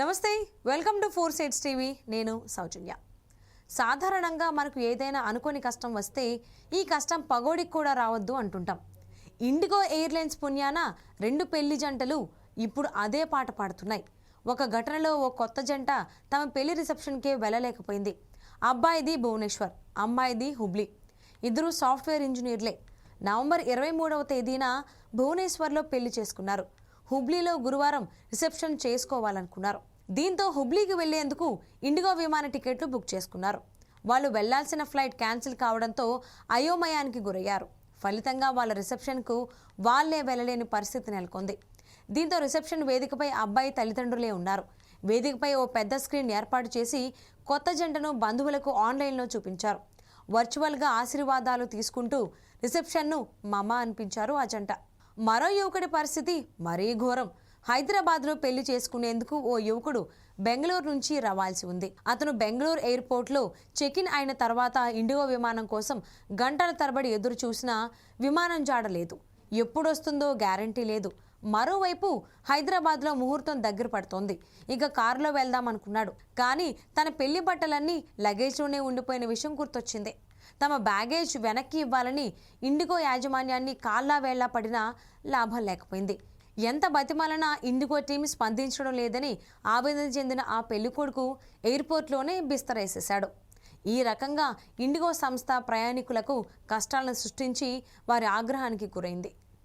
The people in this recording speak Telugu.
నమస్తే, వెల్కమ్ టు 4 Sides టీవీ. నేను సౌజన్య. సాధారణంగా మనకు ఏదైనా అనుకోని కష్టం వస్తే ఈ కష్టం పగోడికి కూడా రావద్దు అంటుంటాం. ఇండిగో ఎయిర్లైన్స్ పుణ్యాన 2 పెళ్లి జంటలు ఇప్పుడు అదే పాట పాడుతున్నాయి. ఒక ఘటనలో ఓ కొత్త జంట తమ పెళ్లి రిసెప్షన్కే వెళ్ళలేకపోయింది. అబ్బాయిది భువనేశ్వర్, అమ్మాయిది హుబ్లీ. ఇద్దరు సాఫ్ట్వేర్ ఇంజనీర్లే. నవంబర్ 23వ తేదీన భువనేశ్వర్లో పెళ్లి చేసుకున్నారు. హుబ్లీలో గురువారం రిసెప్షన్ చేసుకోవాలనుకున్నారు. దీంతో హుబ్లీకి వెళ్లేందుకు ఇండిగో విమాన టికెట్లు బుక్ చేసుకున్నారు. వాళ్ళు వెళ్లాల్సిన ఫ్లైట్ క్యాన్సిల్ కావడంతో అయోమయానికి గురయ్యారు. ఫలితంగా వాళ్ళ రిసెప్షన్కు వాళ్లే వెళ్లలేని పరిస్థితి నెలకొంది. దీంతో రిసెప్షన్ వేదికపై అబ్బాయి తల్లిదండ్రులే ఉన్నారు. వేదికపై ఓ పెద్ద స్క్రీన్ ఏర్పాటు చేసి కొత్త జంటను బంధువులకు ఆన్లైన్లో చూపించారు. వర్చువల్గా ఆశీర్వాదాలు తీసుకుంటూ రిసెప్షన్ను మమ అనిపించారు ఆ జంట. మరో యువకుడి పరిస్థితి మరీ ఘోరం. హైదరాబాద్లో పెళ్లి చేసుకునేందుకు ఓ యువకుడు బెంగళూరు నుంచి రావాల్సి ఉంది. అతను బెంగళూరు ఎయిర్పోర్ట్లో చెక్ ఇన్ అయిన తర్వాత ఇండిగో విమానం కోసం గంటల తరబడి ఎదురు చూసినా విమానం జాడలేదు. ఎప్పుడొస్తుందో గ్యారంటీ లేదు. మరోవైపు హైదరాబాద్లో ముహూర్తం దగ్గర పడుతోంది. ఇక కారులో వెళ్దాం అనుకున్నాడు. కానీ తన పెళ్లి బట్టలన్నీ లగేజ్లోనే ఉండిపోయిన విషయం గుర్తొచ్చింది. తమ బ్యాగేజ్ వెనక్కి ఇవ్వాలని ఇండిగో యాజమాన్యాన్ని కాళ్ళా వేళ్లా పడినా లాభం లేకపోయింది. ఎంత బతిమాలనా ఇండిగో టీం స్పందించడం లేదని ఆవేదన చెందిన ఆ పెళ్లికొడుకు ఎయిర్పోర్ట్లోనే బిస్తరేసేశాడు. ఈ రకంగా ఇండిగో సంస్థ ప్రయాణికులకు కష్టాలను సృష్టించి వారి ఆగ్రహానికి గురైంది.